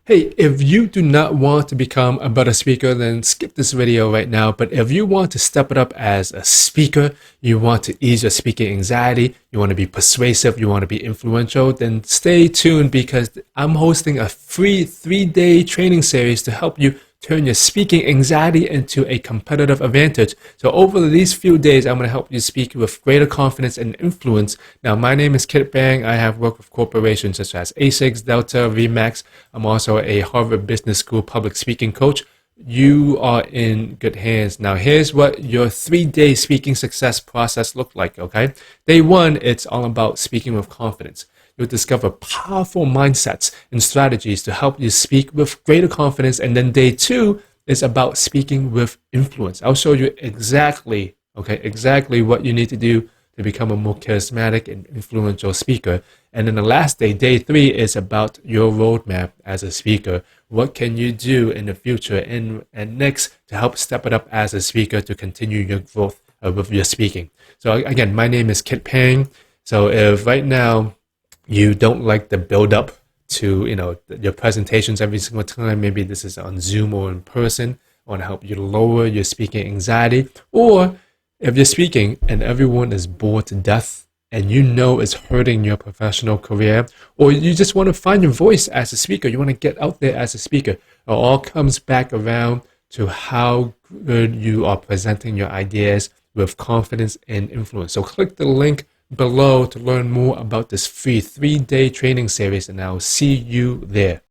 Hey, if you do not want to become a better speaker, then skip this video right now. But if you want to step it up as a speaker, you want to ease your speaking anxiety, you want to be persuasive, you want to be influential, then stay tuned because I'm hosting a free 3-day training series to help you turn your speaking anxiety into a competitive advantage. So over these few days, I'm going to help you speak with greater confidence and influence. Now, my name is Kit Bang. I have worked with corporations such as ASICS, Delta, VMAX. I'm also a Harvard Business School public speaking coach. You are in good hands. Now, here's what your 3-day speaking success process looked like, okay? Day 1, it's all about speaking with confidence. You'll discover powerful mindsets and strategies to help you speak with greater confidence. And then day 2 is about speaking with influence. I'll show you exactly what you need to do to become a more charismatic and influential speaker. And then the last day, day 3, is about your roadmap as a speaker. What can you do in the future and next to help step it up as a speaker to continue your growth with your speaking? So again, my name is Kit Pang. So if right now you don't like the build up to your presentations every single time, maybe this is on Zoom or in person, I want to help you lower your speaking anxiety. Or if you're speaking and everyone is bored to death and you know it's hurting your professional career, or you just want to find your voice as a speaker, you want to get out there as a speaker, it all comes back around to how good you are presenting your ideas with confidence and influence. So click the link below to learn more about this free 3-day training series, and I'll see you there.